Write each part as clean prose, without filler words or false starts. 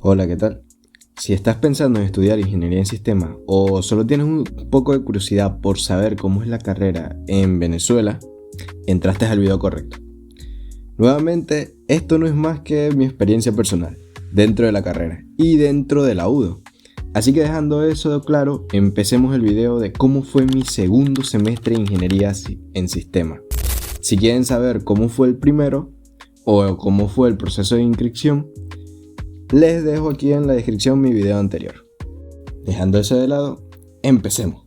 Hola, ¿qué tal? Si estás pensando en estudiar ingeniería en sistemas o solo tienes un poco de curiosidad por saber cómo es la carrera en Venezuela, entraste al video correcto. Nuevamente, esto no es más que mi experiencia personal dentro de la carrera y dentro de la UDO. Así que dejando eso claro, empecemos el video de cómo fue mi segundo semestre de ingeniería en sistemas. Si quieren saber cómo fue el primero o cómo fue el proceso de inscripción, les dejo aquí en la descripción mi video anterior. Dejando eso de lado, empecemos.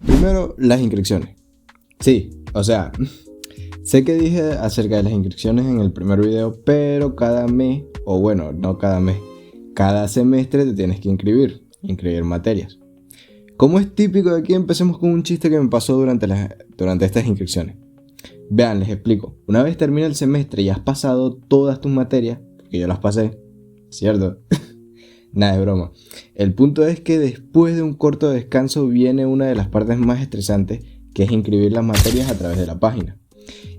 Primero, las inscripciones. Sí, sé que dije acerca de las inscripciones en el primer video, pero cada mes, o bueno, no cada mes, cada semestre te tienes que inscribir materias. Como es típico de aquí, empecemos con un chiste que me pasó durante estas inscripciones. Vean, les explico. Una vez termina el semestre y has pasado todas tus materias, porque yo las pasé, ¿cierto? Nada de broma. El punto es que después de un corto descanso viene una de las partes más estresantes, que es inscribir las materias a través de la página.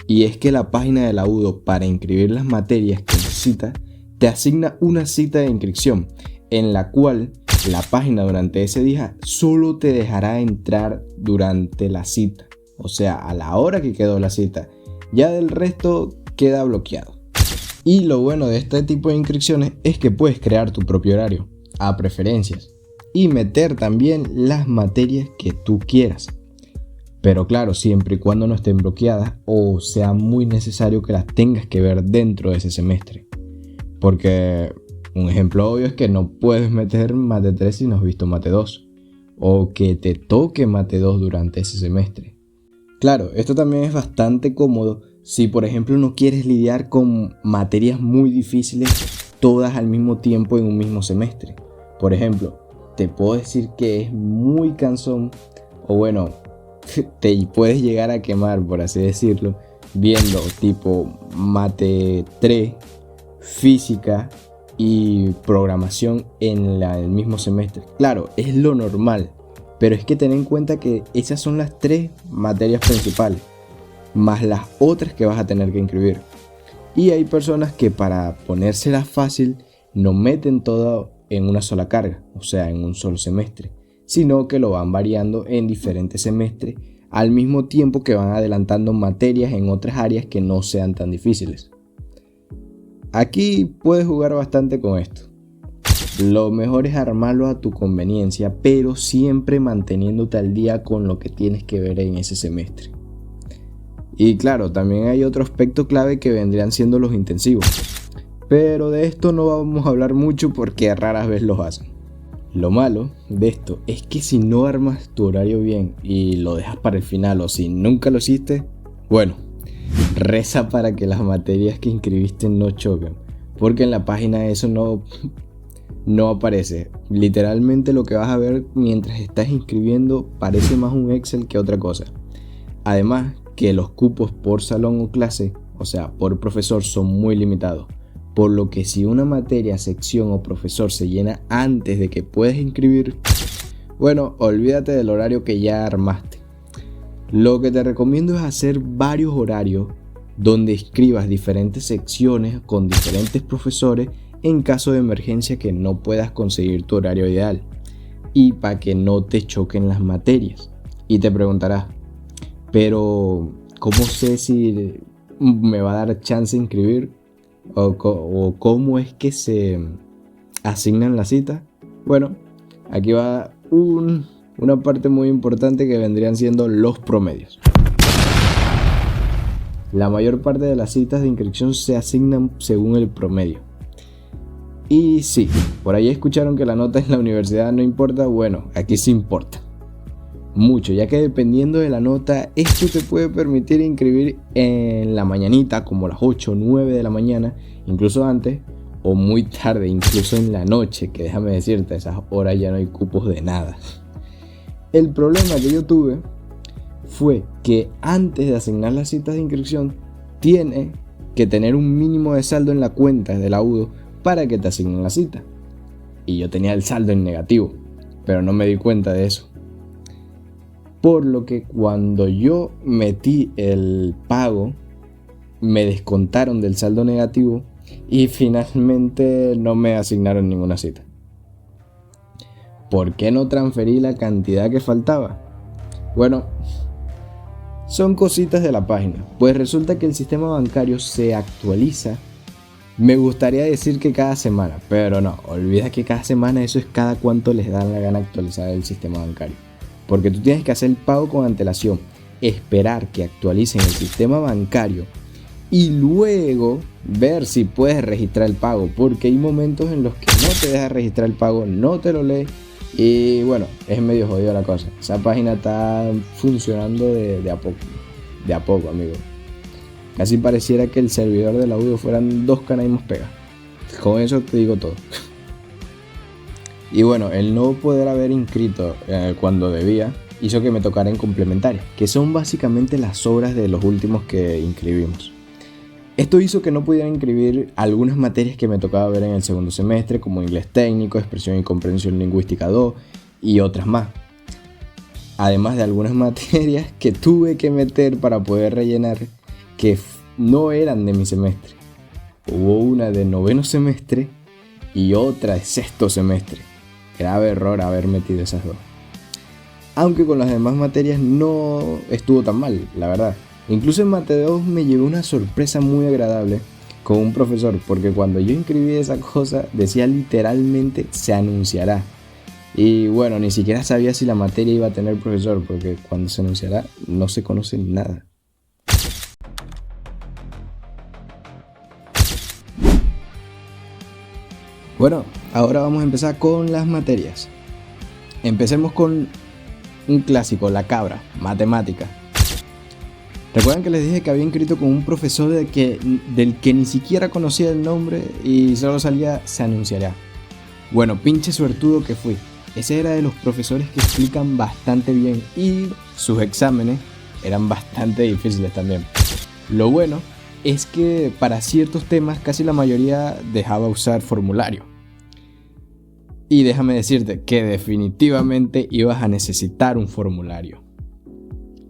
Y es que la página de la UDO, para inscribir las materias que necesitas, te asigna una cita de inscripción, en la cual la página durante ese día solo te dejará entrar durante la cita. O sea, a la hora que quedó la cita. Ya del resto queda bloqueado. Y lo bueno de este tipo de inscripciones es que puedes crear tu propio horario, a preferencias, y meter también las materias que tú quieras. Pero claro, siempre y cuando no estén bloqueadas o sea muy necesario que las tengas que ver dentro de ese semestre. Porque un ejemplo obvio es que no puedes meter Mate 3 si no has visto Mate 2. O que te toque Mate 2 durante ese semestre. Claro, esto también es bastante cómodo si por ejemplo no quieres lidiar con materias muy difíciles todas al mismo tiempo en un mismo semestre. Por ejemplo, te puedo decir que es muy cansón, o bueno, te puedes llegar a quemar, por así decirlo, viendo tipo Mate 3, física y programación en el mismo semestre. Claro, es lo normal. Pero es que ten en cuenta que esas son las 3 materias principales, más las otras que vas a tener que inscribir. Y hay personas que para ponérselas fácil no meten todo en una sola carga, o sea, en un solo semestre, sino que lo van variando en diferentes semestres al mismo tiempo que van adelantando materias en otras áreas que no sean tan difíciles. Aquí puedes jugar bastante con esto. Lo mejor es armarlo a tu conveniencia, pero siempre manteniéndote al día con lo que tienes que ver en ese semestre. Y claro, también hay otro aspecto clave que vendrían siendo los intensivos. Pero de esto no vamos a hablar mucho porque raras veces los hacen. Lo malo de esto es que si no armas tu horario bien y lo dejas para el final o si nunca lo hiciste, bueno, reza para que las materias que inscribiste no choquen. Porque en la página eso no aparece. Literalmente lo que vas a ver mientras estás inscribiendo parece más un Excel que otra cosa. Además que los cupos por salón o clase, o sea por profesor, son muy limitados. Por lo que si una materia, sección o profesor se llena antes de que puedas inscribir, bueno, olvídate del horario que ya armaste. Lo que te recomiendo es hacer varios horarios donde escribas diferentes secciones con diferentes profesores en caso de emergencia que no puedas conseguir tu horario ideal y para que no te choquen las materias. Y te preguntarás, pero ¿cómo sé si me va a dar chance de inscribir? ¿O cómo es que se asignan las citas? Bueno, aquí va una parte muy importante que vendrían siendo los promedios. La mayor parte de las citas de inscripción se asignan según el promedio. Y sí, por ahí escucharon que la nota en la universidad no importa. Bueno, aquí sí importa mucho, ya que dependiendo de la nota, esto te puede permitir inscribir en la mañanita, como las 8 o 9 de la mañana, incluso antes, o muy tarde, incluso en la noche, que déjame decirte, a esas horas ya no hay cupos de nada. El problema que yo tuve fue que antes de asignar las citas de inscripción, tienes que tener un mínimo de saldo en la cuenta de la UDO para que te asignen la cita. Y yo tenía el saldo en negativo, pero no me di cuenta de eso. Por lo que cuando yo metí el pago, me descontaron del saldo negativo y finalmente no me asignaron ninguna cita. ¿Por qué no transferí la cantidad que faltaba? Bueno, son cositas de la página, pues resulta que el sistema bancario se actualiza. Me gustaría decir que cada semana, pero no, olvida que cada semana eso es cada cuánto les dan la gana actualizar el sistema bancario. Porque tú tienes que hacer el pago con antelación, esperar que actualicen el sistema bancario y luego ver si puedes registrar el pago, porque hay momentos en los que no te deja registrar el pago, no te lo lee y bueno, es medio jodido la cosa. Esa página está funcionando de a poco, amigo. Casi pareciera que el servidor del audio fueran 2 canaimos pegas. Con eso te digo todo. Y bueno, el no poder haber inscrito cuando debía hizo que me tocara en complementaria, que son básicamente las obras de los últimos que inscribimos. Esto hizo que no pudiera inscribir algunas materias que me tocaba ver en el segundo semestre, como inglés técnico, expresión y comprensión lingüística 2 y otras más. Además de algunas materias que tuve que meter para poder rellenar que no eran de mi semestre. Hubo una de noveno semestre y otra de sexto semestre. Grave error haber metido esas dos. Aunque con las demás materias no estuvo tan mal, la verdad. Incluso en Mate 2 me llevé una sorpresa muy agradable con un profesor, porque cuando yo inscribí esa cosa decía literalmente se anunciará. Y bueno, ni siquiera sabía si la materia iba a tener profesor, porque cuando se anunciará no se conoce nada. Bueno, ahora vamos a empezar con las materias. Empecemos con un clásico, la cabra, matemática. ¿Recuerdan que les dije que había inscrito con un profesor del que ni siquiera conocía el nombre y solo salía se anunciará? Bueno, pinche suertudo que fui. Ese era de los profesores que explican bastante bien y sus exámenes eran bastante difíciles también. Lo bueno es que para ciertos temas casi la mayoría dejaba usar formulario. Y déjame decirte que definitivamente ibas a necesitar un formulario.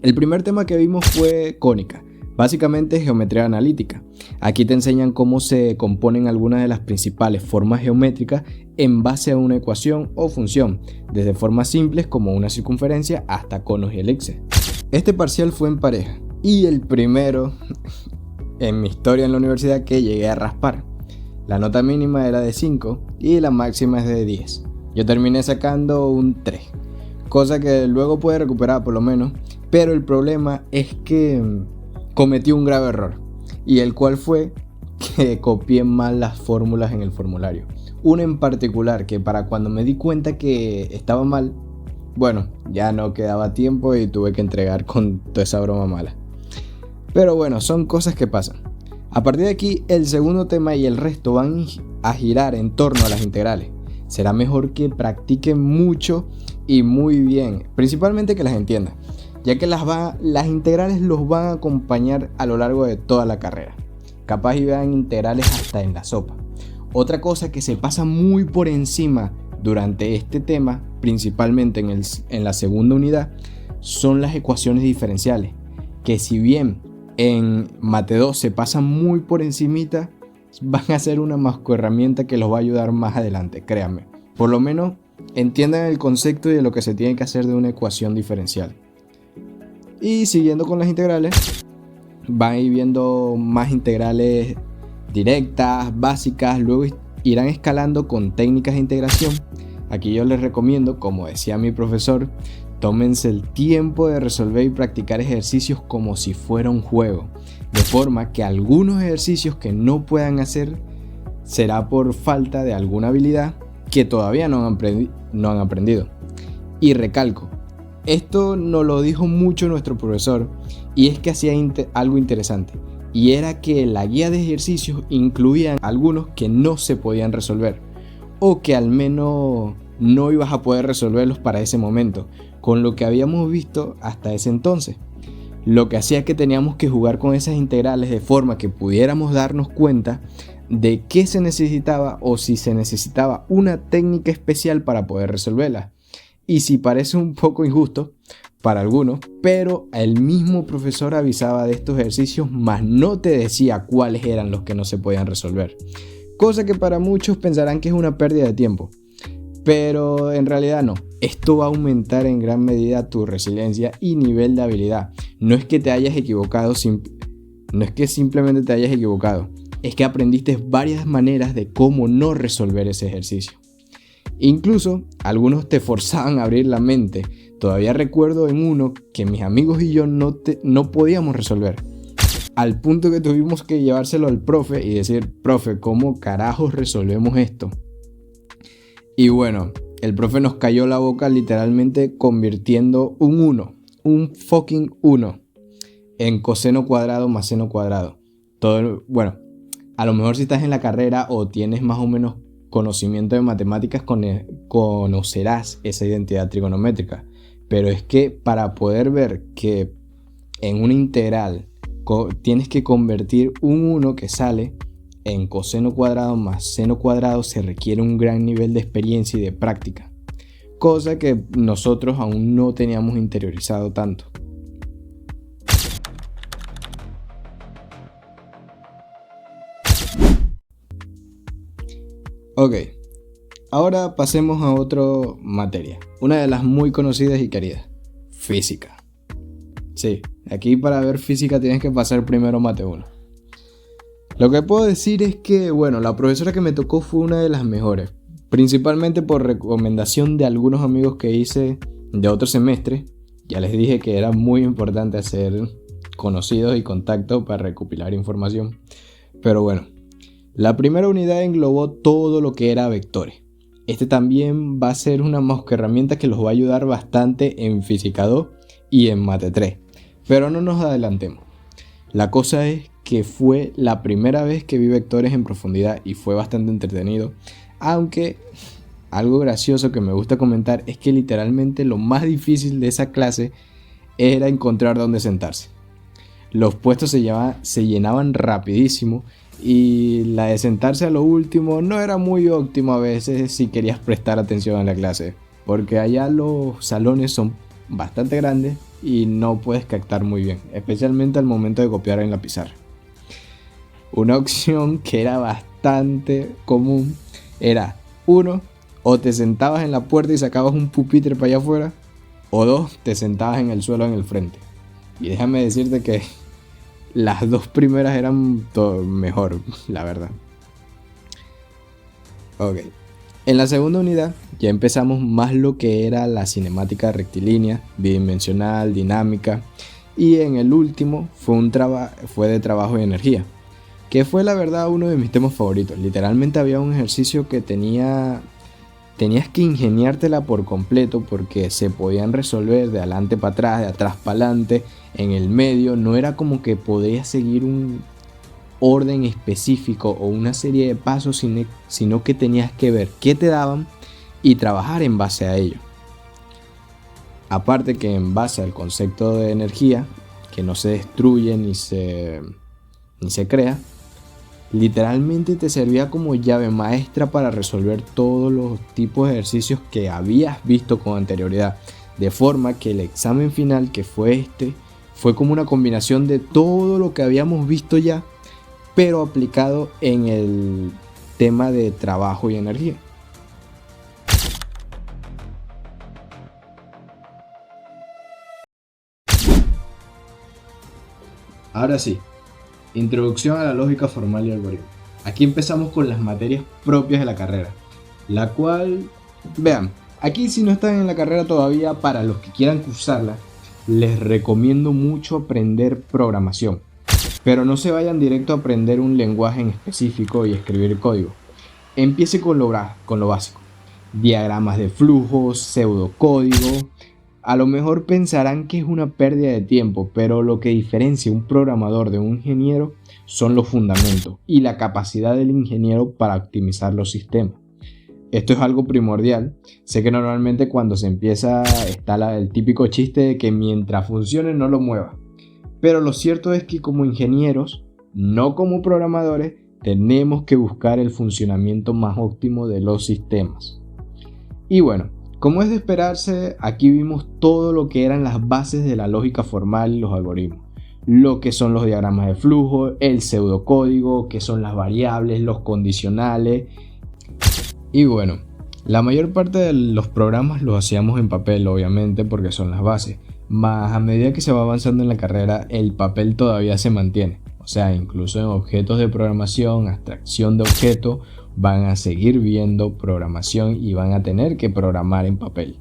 El primer tema que vimos fue cónica, básicamente geometría analítica. Aquí te enseñan cómo se componen algunas de las principales formas geométricas en base a una ecuación o función, desde formas simples como una circunferencia hasta conos y elipses. Este parcial fue en pareja y el primero en mi historia en la universidad que llegué a raspar. La nota mínima era de 5 y la máxima es de 10. Yo terminé sacando un 3, cosa que luego pude recuperar por lo menos, pero el problema es que cometí un grave error, y el cual fue que copié mal las fórmulas en el formulario. Una en particular que para cuando me di cuenta que estaba mal, bueno, ya no quedaba tiempo y tuve que entregar con toda esa broma mala. Pero bueno, son cosas que pasan. A partir de aquí, el segundo tema y el resto van a girar en torno a las integrales. Será mejor que practiquen mucho y muy bien, principalmente que las entiendan, ya que las integrales los van a acompañar a lo largo de toda la carrera. Capaz y vean integrales hasta en la sopa. Otra cosa que se pasa muy por encima durante este tema, principalmente en la segunda unidad, son las ecuaciones diferenciales, que si bien en Mate 2 se pasan muy por encimita, van a ser una mascoherramienta que los va a ayudar más adelante, créanme. Por lo menos entiendan el concepto de lo que se tiene que hacer de una ecuación diferencial. Y siguiendo con las integrales, van a ir viendo más integrales directas, básicas, luego irán escalando con técnicas de integración. Aquí yo les recomiendo, como decía mi profesor, tómense el tiempo de resolver y practicar ejercicios como si fuera un juego, de forma que algunos ejercicios que no puedan hacer será por falta de alguna habilidad que todavía no han aprendido. Y recalco, esto nos lo dijo mucho nuestro profesor, y es que hacía algo interesante, y era que la guía de ejercicios incluía algunos que no se podían resolver, o que al menos no ibas a poder resolverlos para ese momento, con lo que habíamos visto hasta ese entonces. Lo que hacía que teníamos que jugar con esas integrales de forma que pudiéramos darnos cuenta de qué se necesitaba o si se necesitaba una técnica especial para poder resolverlas. Y si parece un poco injusto, para algunos, pero el mismo profesor avisaba de estos ejercicios, mas no te decía cuáles eran los que no se podían resolver. Cosa que para muchos pensarán que es una pérdida de tiempo, pero en realidad no. Esto va a aumentar en gran medida tu resiliencia y nivel de habilidad. No es que te hayas equivocado, no es que simplemente te hayas equivocado, es que aprendiste varias maneras de cómo no resolver ese ejercicio. Incluso algunos te forzaban a abrir la mente. Todavía recuerdo en uno que mis amigos y yo no podíamos resolver, al punto que tuvimos que llevárselo al profe y decir: profe, ¿cómo carajos resolvemos esto? Y bueno, el profe nos cayó la boca literalmente convirtiendo un fucking 1, en coseno cuadrado más seno cuadrado. Bueno, a lo mejor si estás en la carrera o tienes más o menos conocimiento de matemáticas, conocerás esa identidad trigonométrica. Pero es que para poder ver que en una integral tienes que convertir un 1 que sale en coseno cuadrado más seno cuadrado, se requiere un gran nivel de experiencia y de práctica, cosa que nosotros aún no teníamos interiorizado tanto. Ok, ahora pasemos a otra materia, una de las muy conocidas y queridas: física. Sí, aquí para ver física tienes que pasar primero mate 1. Lo que puedo decir es que, bueno, la profesora que me tocó fue una de las mejores, principalmente por recomendación de algunos amigos que hice de otro semestre. Ya les dije que era muy importante hacer conocidos y contactos para recopilar información. Pero bueno, la primera unidad englobó todo lo que era vectores. Este también va a ser una herramienta que los va a ayudar bastante en Física 2 y en Mate 3. Pero no nos adelantemos. La cosa es que fue la primera vez que vi vectores en profundidad y fue bastante entretenido. Aunque algo gracioso que me gusta comentar es que literalmente lo más difícil de esa clase era encontrar dónde sentarse. Los puestos se llenaban rapidísimo y la de sentarse a lo último no era muy óptimo a veces si querías prestar atención a la clase, porque allá los salones son bastante grandes y no puedes captar muy bien, especialmente al momento de copiar en la pizarra. Una opción que era bastante común era: 1, o te sentabas en la puerta y sacabas un pupitre para allá afuera, o 2, te sentabas en el suelo en el frente. Y déjame decirte que las dos primeras eran mejor, la verdad. Ok. En la segunda unidad ya empezamos más lo que era la cinemática rectilínea, bidimensional, dinámica, y en el último fue de trabajo y energía, que fue la verdad uno de mis temas favoritos. Literalmente había un ejercicio que tenías que ingeniártela por completo porque se podían resolver de adelante para atrás, de atrás para adelante, en el medio. No era como que podías seguir un orden específico o una serie de pasos, sino que tenías que ver qué te daban y trabajar en base a ello. Aparte que en base al concepto de energía, que no se destruye ni se crea, literalmente te servía como llave maestra para resolver todos los tipos de ejercicios que habías visto con anterioridad, de forma que el examen final, que fue fue como una combinación de todo lo que habíamos visto ya, pero aplicado en el tema de trabajo y energía. Ahora sí, introducción a la lógica formal y algoritmo. Aquí empezamos con las materias propias de la carrera, la cual, vean, aquí si no están en la carrera todavía, para los que quieran cursarla, les recomiendo mucho aprender programación. Pero no se vayan directo a aprender un lenguaje en específico y escribir código. Empiece con lo básico. Diagramas de flujos, pseudocódigo. A lo mejor pensarán que es una pérdida de tiempo, pero lo que diferencia un programador de un ingeniero son los fundamentos y la capacidad del ingeniero para optimizar los sistemas. Esto es algo primordial. Sé que normalmente cuando se empieza está el típico chiste de que mientras funcione no lo mueva. Pero lo cierto es que como ingenieros, no como programadores, tenemos que buscar el funcionamiento más óptimo de los sistemas. Y bueno, Como es de esperarse, aquí vimos todo lo que eran las bases de la lógica formal y los algoritmos. Lo que son los diagramas de flujo, el pseudocódigo, que son las variables, los condicionales. Y bueno, la mayor parte de los programas los hacíamos en papel, obviamente, porque son las bases. Mas a medida que se va avanzando en la carrera, el papel todavía se mantiene. O sea, incluso en objetos de programación, abstracción de objetos, van a seguir viendo programación y van a tener que programar en papel.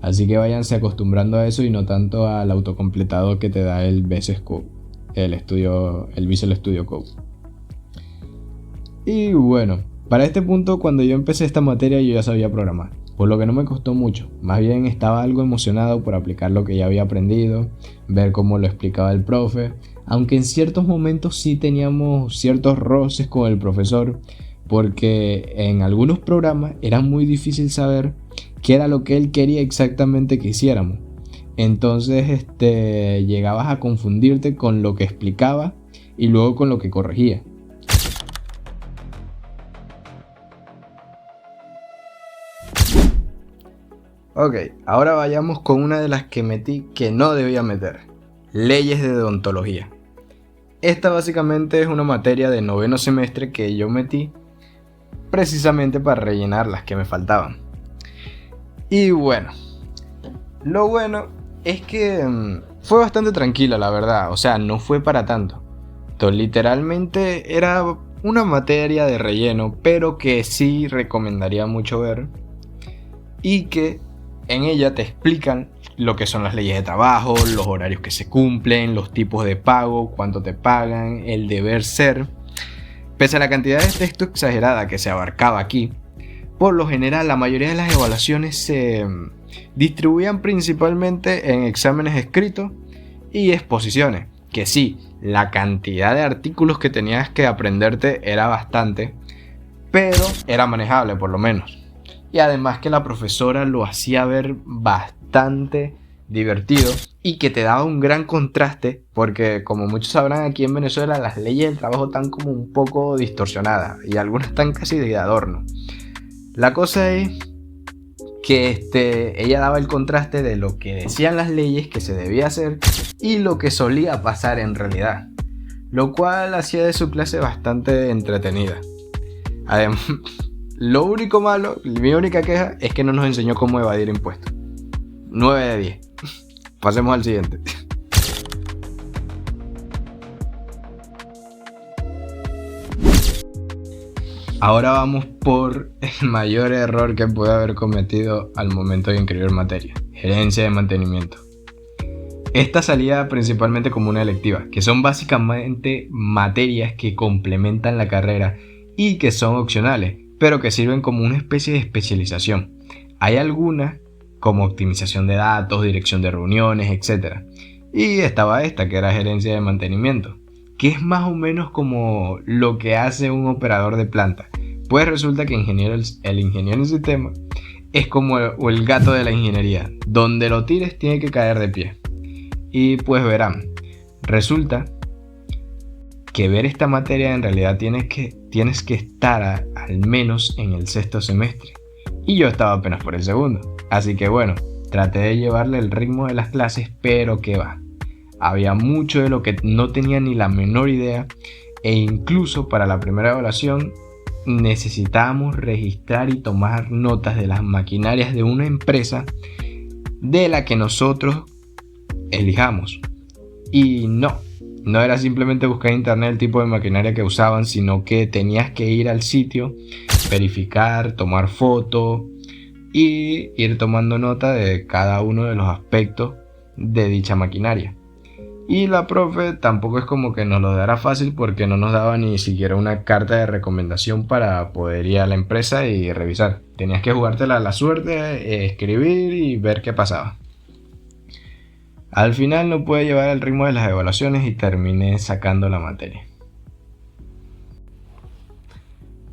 Así que váyanse acostumbrando a eso y no tanto al autocompletado que te da el VS Code, el Visual Studio Code. Y bueno, para este punto, cuando yo empecé esta materia, yo ya sabía programar, por lo que no me costó mucho. Más bien estaba algo emocionado por aplicar lo que ya había aprendido, ver cómo lo explicaba el profe, aunque en ciertos momentos sí teníamos ciertos roces con el profesor, porque en algunos programas era muy difícil saber qué era lo que él quería exactamente que hiciéramos. Entonces llegabas a confundirte con lo que explicaba y luego con lo que corregía. Ok, ahora vayamos con una de las que metí que no debía meter: leyes de deontología. Esta básicamente es una materia de noveno semestre que yo metí precisamente para rellenar las que me faltaban. Y bueno, lo bueno es que fue bastante tranquila, la verdad. O sea, no fue para tanto. Entonces, literalmente era una materia de relleno, pero que sí recomendaría mucho ver, y que en ella te explican lo que son las leyes de trabajo, los horarios que se cumplen, los tipos de pago, cuánto te pagan, el deber ser. Pese a la cantidad de texto exagerada que se abarcaba aquí, por lo general la mayoría de las evaluaciones se distribuían principalmente en exámenes escritos y exposiciones, que sí, la cantidad de artículos que tenías que aprenderte era bastante, pero era manejable por lo menos. Y además que la profesora lo hacía ver bastante divertido y que te daba un gran contraste, porque como muchos sabrán, aquí en Venezuela las leyes del trabajo están como un poco distorsionadas y algunas están casi de adorno. La cosa es que ella daba el contraste de lo que decían las leyes que se debía hacer y lo que solía pasar en realidad, lo cual hacía de su clase bastante entretenida. Además, lo único malo, mi única queja, es que no nos enseñó cómo evadir impuestos. 9 de 10. Pasemos al siguiente. Ahora vamos por el mayor error que pude haber cometido al momento de inscribir materia: gerencia de mantenimiento. Esta salía principalmente como una electiva, que son básicamente materias que complementan la carrera y que son opcionales, pero que sirven como una especie de especialización. Hay algunas como optimización de datos, dirección de reuniones, etc. Y estaba esta, que era gerencia de mantenimiento, que es más o menos como lo que hace un operador de planta. Pues resulta que el ingeniero en sistema es como el gato de la ingeniería: donde lo tires tiene que caer de pie. Y pues verán, resulta que ver esta materia en realidad tienes que estar al menos en el sexto semestre, y yo estaba apenas por el segundo. Así que bueno, traté de llevarle el ritmo de las clases, pero que va. Había mucho de lo que no tenía ni la menor idea, e incluso para la primera evaluación necesitábamos registrar y tomar notas de las maquinarias de una empresa de la que nosotros elijamos. Y no era simplemente buscar en internet el tipo de maquinaria que usaban, sino que tenías que ir al sitio, verificar, tomar fotos y ir tomando nota de cada uno de los aspectos de dicha maquinaria. Y la profe tampoco es como que nos lo dará fácil, porque no nos daba ni siquiera una carta de recomendación para poder ir a la empresa y revisar. Tenías que jugártela a la suerte, escribir y ver qué pasaba. Al final no pude llevar el ritmo de las evaluaciones y terminé sacando la materia.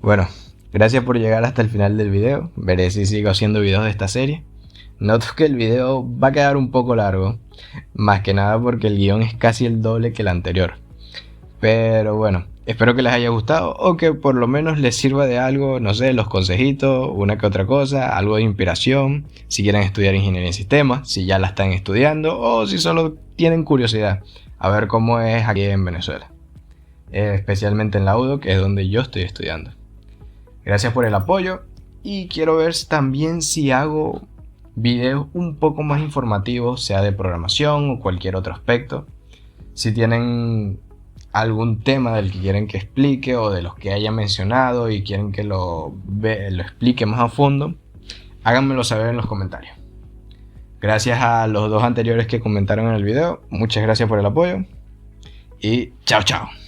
Bueno, gracias por llegar hasta el final del video. Veré si sigo haciendo videos de esta serie. Noto que el video va a quedar un poco largo, más que nada porque el guión es casi el doble que el anterior. Pero bueno, Espero que les haya gustado o que por lo menos les sirva de algo, no sé, los consejitos, una que otra cosa, algo de inspiración, si quieren estudiar ingeniería en sistemas, si ya la están estudiando o si solo tienen curiosidad a ver cómo es aquí en Venezuela, especialmente en la UDO, que es donde yo estoy estudiando. Gracias por el apoyo y quiero ver también si hago videos un poco más informativos, sea de programación o cualquier otro aspecto. Si tienen algún tema del que quieren que explique o de los que haya mencionado y quieren que lo explique más a fondo, háganmelo saber en los comentarios. Gracias a los dos anteriores que comentaron en el video, muchas gracias por el apoyo y chao chao.